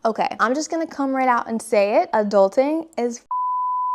Okay, I'm just gonna come right out and say it. Adulting is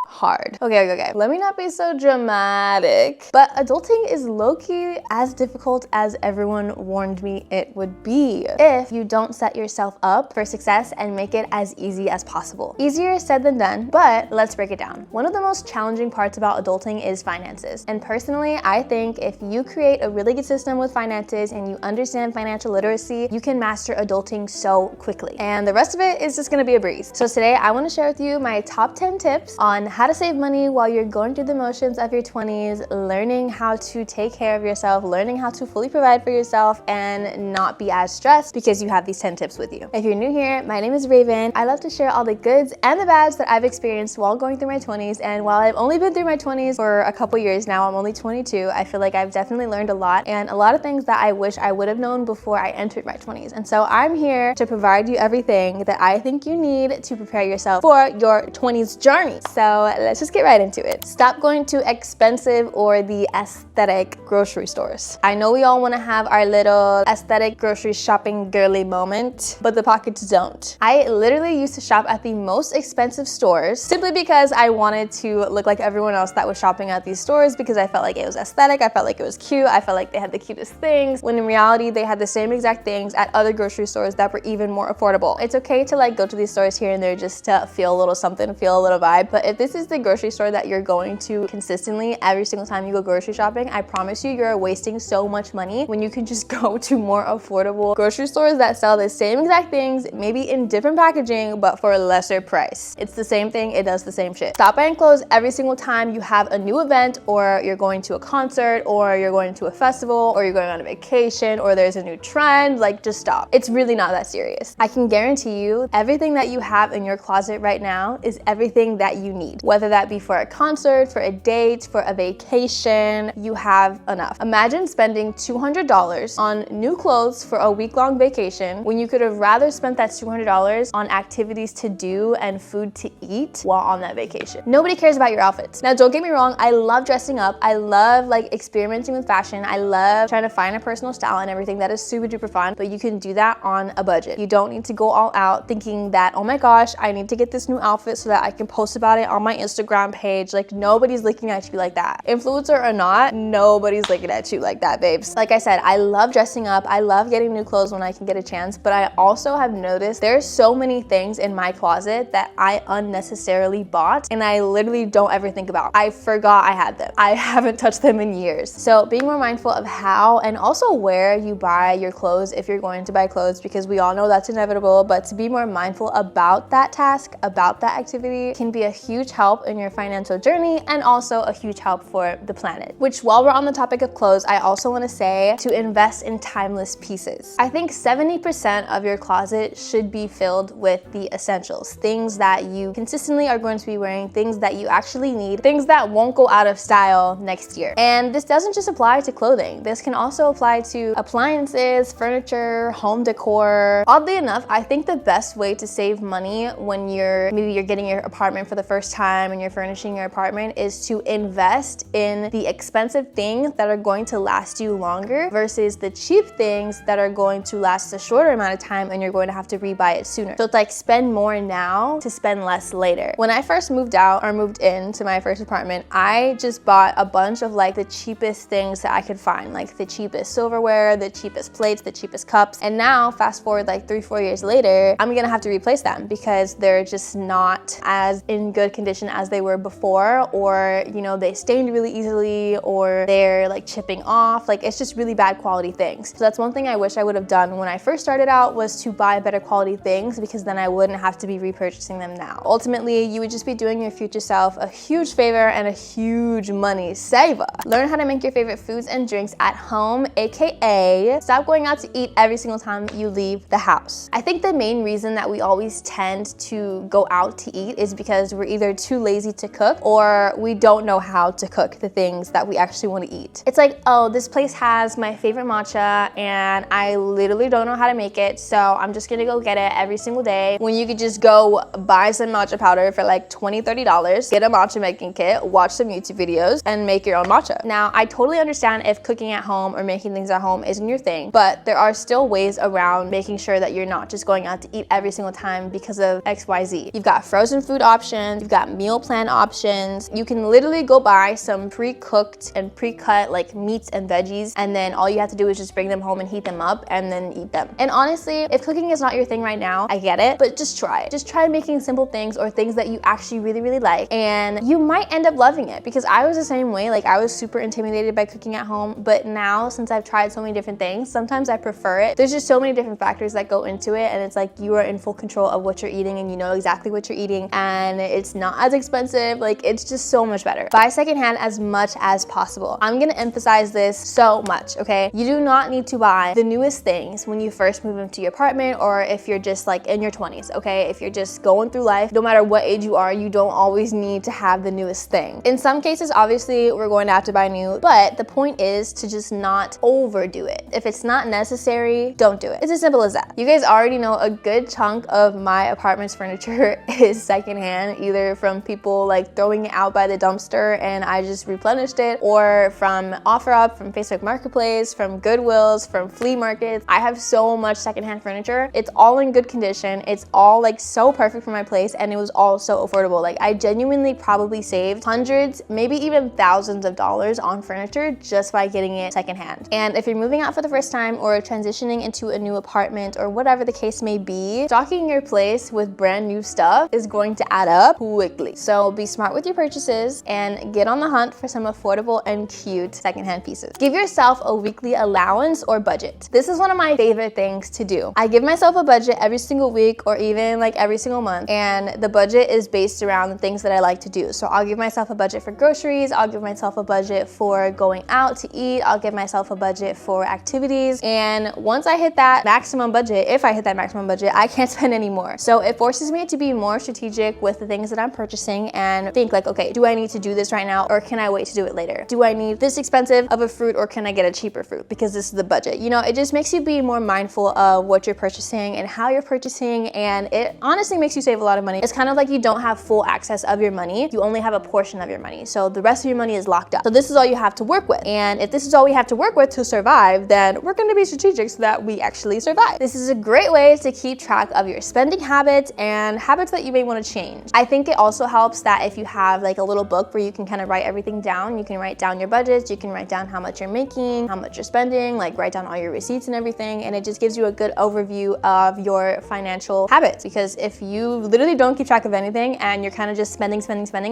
hard. Okay. Let me not be so dramatic, but adulting is low-key as difficult as everyone warned me it would be if you don't set yourself up for success and make it as easy as possible. Easier said than done, but let's break it down. One of the most challenging parts about adulting is finances. And personally, I think if you create a really good system with finances and you understand financial literacy, you can master adulting so quickly. And the rest of it is just gonna be a breeze. So today I wanna share with you my top 10 tips on how to save money while you're going through the motions of your 20s, learning how to take care of yourself, learning how to fully provide for yourself and not be as stressed because you have these 10 tips with you. If you're new here, my name is Raven. I love to share all the goods and the bads that I've experienced while going through my 20s. And while I've only been through my 20s for a couple years now, I'm only 22, I feel like I've definitely learned a lot and a lot of things that I wish I would have known before I entered my 20s. And so I'm here to provide you everything that I think you need to prepare yourself for your 20s journey. So let's just get right into it. Stop going to expensive or the aesthetic grocery stores. I know we all want to have our little aesthetic grocery shopping girly moment, but the pockets don't. I literally used to shop at the most expensive stores simply because I wanted to look like everyone else that was shopping at these stores because I felt like it was aesthetic, I felt like it was cute, I felt like they had the cutest things, when in reality they had the same exact things at other grocery stores that were even more affordable. It's okay to like go to these stores here and there just to feel a little something, feel a little vibe, but if this is the grocery store that you're going to consistently every single time you go grocery shopping, I promise you, you're wasting so much money when you can just go to more affordable grocery stores that sell the same exact things, maybe in different packaging, but for a lesser price. It's the same thing, it does the same shit. Stop buying clothes every single time you have a new event, or you're going to a concert, or you're going to a festival, or you're going on a vacation, or there's a new trend. Like, just stop. It's really not that serious. I can guarantee you, everything that you have in your closet right now is everything that you need. Whether that be for a concert, for a date, for a vacation, you have enough. Imagine spending $200 on new clothes for a week-long vacation when you could have rather spent that $200 on activities to do and food to eat while on that vacation. Nobody cares about your outfits. Now, don't get me wrong, I love dressing up. I love like experimenting with fashion. I love trying to find a personal style and everything. That is super duper fun, but you can do that on a budget. You don't need to go all out thinking that, oh my gosh, I need to get this new outfit so that I can post about it on my Instagram page. Like, nobody's looking at you like that. Influencer or not, nobody's looking at you like that, babes. Like I said, I love dressing up. I love getting new clothes when I can get a chance, but I also have noticed there's so many things in my closet that I unnecessarily bought and I literally don't ever think about. I forgot I had them. I haven't touched them in years. So being more mindful of how and also where you buy your clothes if you're going to buy clothes, because we all know that's inevitable, but to be more mindful about that task, about that activity, can be a huge help in your financial journey and also a huge help for the planet. Which, while we're on the topic of clothes, I also want to say to invest in timeless pieces. I think 70% of your closet should be filled with the essentials, things that you consistently are going to be wearing, things that you actually need, things that won't go out of style next year. And this doesn't just apply to clothing. This can also apply to appliances, furniture, home decor. Oddly enough, I think the best way to save money when maybe you're getting your apartment for the first time and you're furnishing your apartment is to invest in the expensive things that are going to last you longer versus the cheap things that are going to last a shorter amount of time and you're going to have to rebuy it sooner. So it's like spend more now to spend less later. When I first moved out or moved into my first apartment, I just bought a bunch of like the cheapest things that I could find, like the cheapest silverware, the cheapest plates, the cheapest cups. And now fast forward like 3-4 years later, I'm gonna have to replace them because they're just not as in good condition as they were before, or you know, they stained really easily, or they're like chipping off. Like, it's just really bad quality things. So that's one thing I wish I would have done when I first started out, was to buy better quality things, because then I wouldn't have to be repurchasing them now. Ultimately, you would just be doing your future self a huge favor and a huge money saver. Learn how to make your favorite foods and drinks at home, aka stop going out to eat every single time you leave the house. I think the main reason that we always tend to go out to eat is because we're either too lazy to cook, or we don't know how to cook the things that we actually want to eat. It's like, oh, this place has my favorite matcha and I literally don't know how to make it, so I'm just gonna go get it every single day, when you could just go buy some matcha powder for like $20, $30, get a matcha making kit, watch some YouTube videos, and make your own matcha. Now, I totally understand if cooking at home or making things at home isn't your thing, but there are still ways around making sure that you're not just going out to eat every single time because of XYZ. You've got frozen food options, you've got meal plan options. You can literally go buy some pre-cooked and pre-cut like meats and veggies, and then all you have to do is just bring them home and heat them up and then eat them. And honestly, if cooking is not your thing right now, I get it, but just try it. Just try making simple things or things that you actually really like, and you might end up loving it, because I was the same way. Like, I was super intimidated by cooking at home, but now since I've tried so many different things, sometimes I prefer it. There's just so many different factors that go into it, and it's like you are in full control of what you're eating and you know exactly what you're eating, and it's not as expensive. Like, it's just so much better. Buy secondhand as much as possible. I'm gonna emphasize this so much, okay? You do not need to buy the newest things when you first move into your apartment, or if you're just like in your 20s, okay? If you're just going through life, no matter what age you are, you don't always need to have the newest thing. In some cases, obviously, we're going to have to buy new, but the point is to just not overdo it. If it's not necessary, don't do it. It's as simple as that. You guys already know a good chunk of my apartment's furniture is secondhand, either from people like throwing it out by the dumpster and I just replenished it, or from OfferUp, from Facebook Marketplace, from Goodwills, from flea markets. I have so much secondhand furniture. It's all in good condition. It's all like so perfect for my place, and it was all so affordable. Like, I genuinely probably saved hundreds, maybe even thousands of dollars on furniture just by getting it secondhand. And if you're moving out for the first time or transitioning into a new apartment or whatever the case may be, stocking your place with brand new stuff is going to add up quickly. So be smart with your purchases and get on the hunt for some affordable and cute secondhand pieces. Give yourself a weekly allowance or budget. This is one of my favorite things to do. I give myself a budget every single week or even like every single month, and the budget is based around the things that I like to do. So I'll give myself a budget for groceries, I'll give myself a budget for going out to eat, I'll give myself a budget for activities, and once I hit that maximum budget, if I hit that maximum budget, I can't spend any more. So it forces me to be more strategic with the things that I'm purchasing and think like, okay, do I need to do this right now, or can I wait to do it later? Do I need this expensive of a fruit, or can I get a cheaper fruit because this is the budget? You know, it just makes you be more mindful of what you're purchasing and how you're purchasing, and it honestly makes you save a lot of money. It's kind of like you don't have full access of your money, you only have a portion of your money, so the rest of your money is locked up. So this is all you have to work with, and if this is all we have to work with to survive, then we're going to be strategic so that we actually survive. This is a great way to keep track of your spending habits and habits that you may want to change. I think it also helps that if you have like a little book where you can kind of write everything down, you can write down your budgets, you can write down how much you're making, how much you're spending, like write down all your receipts and everything, and it just gives you a good overview of your financial habits. Because if you literally don't keep track of anything and you're kind of just spending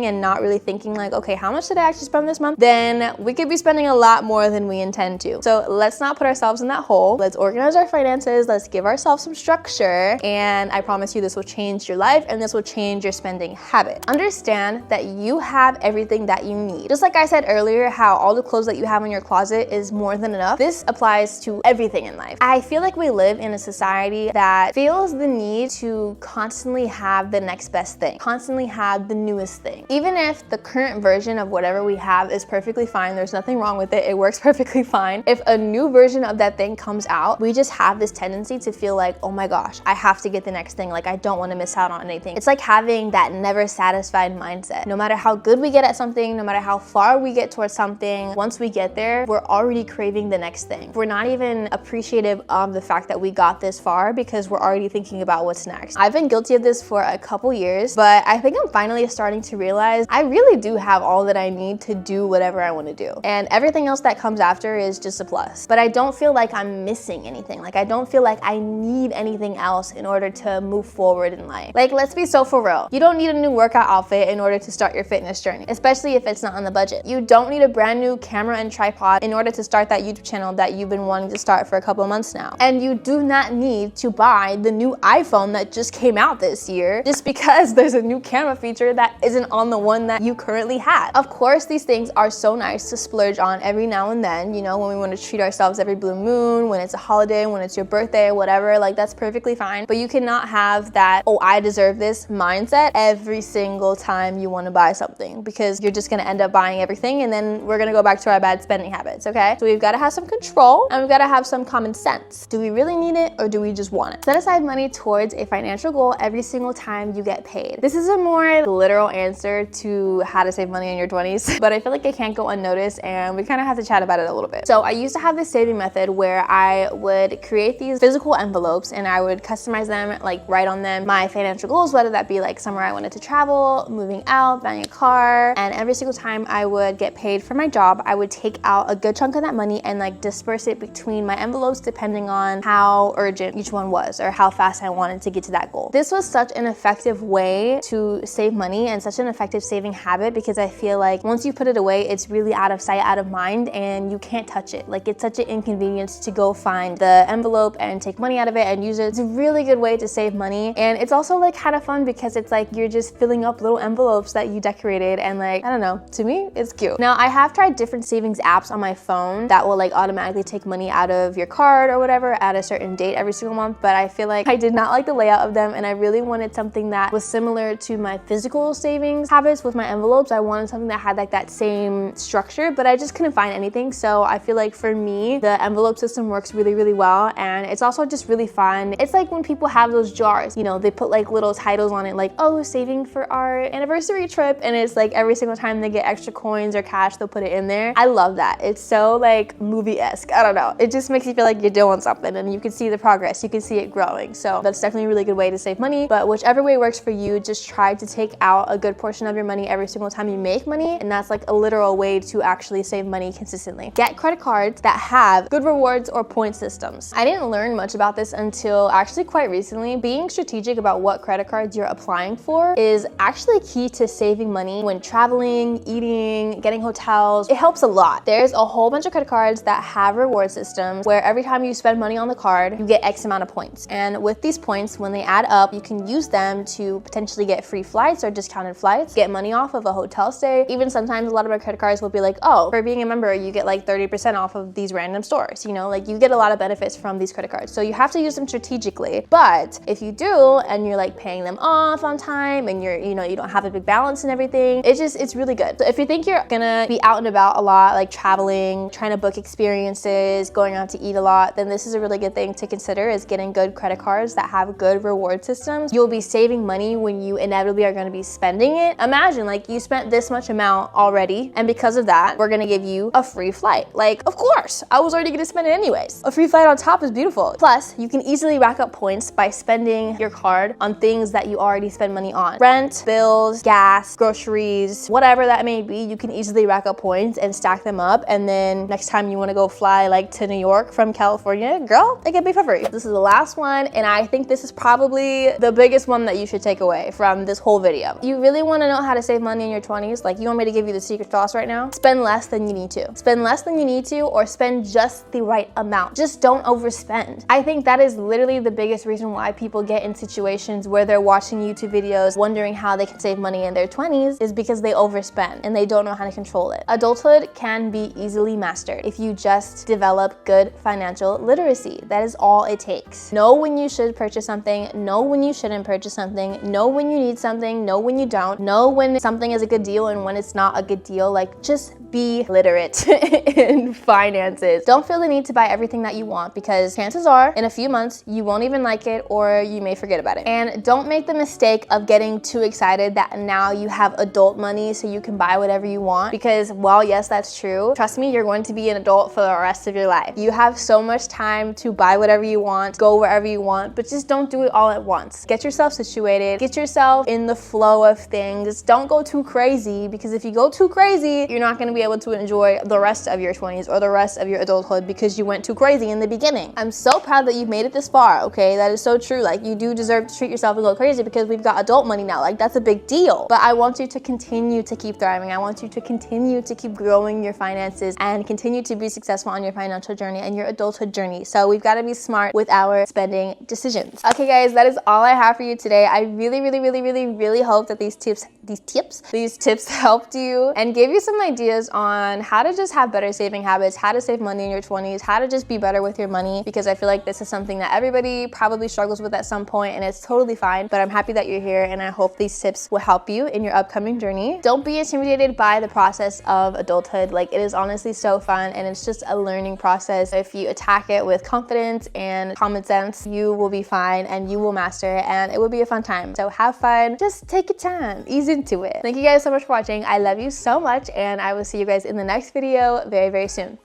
and not really thinking like, okay, how much did I actually spend this month, then we could be spending a lot more than we intend to. So let's not put ourselves in that hole. Let's organize our finances, let's give ourselves some structure, and I promise you this will change your life and this will change your spending habit. Understand that you have everything that you need. Just like I said earlier, how all the clothes that you have in your closet is more than enough, this applies to everything in life. I feel like we live in a society that feels the need to constantly have the next best thing, constantly have the newest thing. Even if the current version of whatever we have is perfectly fine, there's nothing wrong with it, it works perfectly fine. If a new version of that thing comes out, we just have this tendency to feel like, oh my gosh, I have to get the next thing, like I don't want to miss out on anything. It's like having that never satisfied mindset. No matter how good we get at something, no matter how far we get towards something, once we get there, we're already craving the next thing. We're not even appreciative of the fact that we got this far because we're already thinking about what's next. I've been guilty of this for a couple years, but I think I'm finally starting to realize I really do have all that I need to do whatever I want to do. And everything else that comes after is just a plus. But I don't feel like I'm missing anything. Like I don't feel like I need anything else in order to move forward in life. Like, let's be so for real. You don't need a new workout outfit in order to start your fitness journey, especially if it's not on the budget. You don't need a brand new camera and tripod in order to start that YouTube channel that you've been wanting to start for a couple of months now. And you do not need to buy the new iPhone that just came out this year just because there's a new camera feature that isn't on the one that you currently have. Of course, these things are so nice to splurge on every now and then, you know, when we want to treat ourselves every blue moon, when it's a holiday, when it's your birthday, whatever, like that's perfectly fine. But you cannot have that, oh, I deserve this mindset every single single time you want to buy something, because you're just going to end up buying everything and then we're going to go back to our bad spending habits, okay? So we've got to have some control and we've got to have some common sense. Do we really need it or do we just want it? Set aside money towards a financial goal every single time you get paid. This is a more literal answer to how to save money in your 20s, but I feel like it can't go unnoticed and we kind of have to chat about it a little bit. So I used to have this saving method where I would create these physical envelopes and I would customize them, like write on them my financial goals, whether that be like somewhere I wanted to travel, moving out, buying a car. And every single time I would get paid for my job, I would take out a good chunk of that money and like disperse it between my envelopes depending on how urgent each one was or how fast I wanted to get to that goal. This was such an effective way to save money and such an effective saving habit, because I feel like once you put it away, it's really out of sight, out of mind, and you can't touch it. Like, it's such an inconvenience to go find the envelope and take money out of it and use it. It's a really good way to save money, and it's also like kind of fun because it's like you're just filling up little envelopes that you decorated, and like, I don't know, to me it's cute. Now, I have tried different savings apps on my phone that will like automatically take money out of your card or whatever at a certain date every single month, but I feel like I did not like the layout of them, and I really wanted something that was similar to my physical savings habits with my envelopes. I wanted something that had like that same structure, but I just couldn't find anything. So I feel like for me, the envelope system works really, really well, and it's also just really fun. It's like when people have those jars, you know, they put like little titles on it, like, oh, saving for our anniversary trip, and it's like every single time they get extra coins or cash, they'll put it in there. I love that. It's so like movie-esque. I don't know. It just makes you feel like you're doing something and you can see the progress. You can see it growing. So that's definitely a really good way to save money, but whichever way works for you, just try to take out a good portion of your money every single time you make money, and that's like a literal way to actually save money consistently. Get credit cards that have good rewards or point systems. I didn't learn much about this until actually quite recently. Being strategic about what credit cards you're applying for is actually key to saving money when traveling, eating, getting hotels. It helps a lot. There's a whole bunch of credit cards that have reward systems where every time you spend money on the card, you get X amount of points. And with these points, when they add up, you can use them to potentially get free flights or discounted flights, get money off of a hotel stay. Even sometimes a lot of our credit cards will be like, oh, for being a member, you get like 30% off of these random stores. You know, like you get a lot of benefits from these credit cards. So you have to use them strategically. But if you do, and you're like paying them off on time and you're, you know, you don't have a big balance and everything, it's really good. So if you think you're gonna be out and about a lot, like traveling, trying to book experiences, going out to eat a lot, then this is a really good thing to consider, is getting good credit cards that have good reward systems. You'll be saving money when you inevitably are gonna be spending it. Imagine like you spent this much amount already, and because of that, we're gonna give you a free flight. Like, of course, I was already gonna spend it anyways. A free flight on top is beautiful. Plus, you can easily rack up points by spending your card on things that you already spend money on. Rent, bills, gas, groceries, whatever that may be, you can easily rack up points and stack them up, and then next time you wanna go fly like to New York from California, girl, it can be for free. This is the last one, and I think this is probably the biggest one that you should take away from this whole video. You really wanna know how to save money in your 20s? Like, you want me to give you the secret sauce right now? Spend less than you need to. Spend less than you need to, or spend just the right amount. Just don't overspend. I think that is literally the biggest reason why people get in situations where they're watching YouTube videos wondering how they can save money in their 20s, is because they overspend and they don't know how to control it. Adulthood can be easily mastered if you just develop good financial literacy. That is all it takes. Know when you should purchase something, know when you shouldn't purchase something, know when you need something, know when you don't, know when something is a good deal and when it's not a good deal. Like, just be literate in finances. Don't feel the need to buy everything that you want, because chances are in a few months you won't even like it, or you may forget about it. And don't make the mistake of getting too excited that now you have adult money so you can buy whatever you want, because while yes, that's true, trust me, you're going to be an adult for the rest of your life. You have so much time to buy whatever you want, go wherever you want, but just don't do it all at once. Get yourself situated, get yourself in the flow of things. Don't go too crazy, because if you go too crazy, you're not going to be able to enjoy the rest of your 20s or the rest of your adulthood because you went too crazy in the beginning. I'm so proud that you've made it this far, okay? That is so true. Like, you do deserve to treat yourself a little crazy, because we've got adult money now. Like, that's a big deal. But I want you to continue to keep thriving. I want you to continue to keep growing your finances and continue to be successful on your financial journey and your adulthood journey. So we've got to be smart with our spending decisions. Okay, guys, that is all I have for you today. I really hope that these tips helped you and gave you some ideas videos on how to just have better saving habits, how to save money in your 20s, how to just be better with your money, because I feel like this is something that everybody probably struggles with at some point, and it's totally fine. But I'm happy that you're here, and I hope these tips will help you in your upcoming journey. Don't be intimidated by the process of adulthood. Like, it is honestly so fun, and it's just a learning process. If you attack it with confidence and common sense, you will be fine and you will master it, and it will be a fun time. So have fun, just take your time, ease into it. Thank you guys so much for watching. I love you so much, and I will see you guys in the next video very, very soon.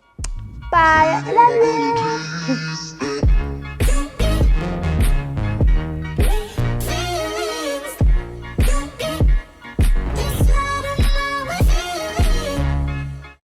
Bye. I love you.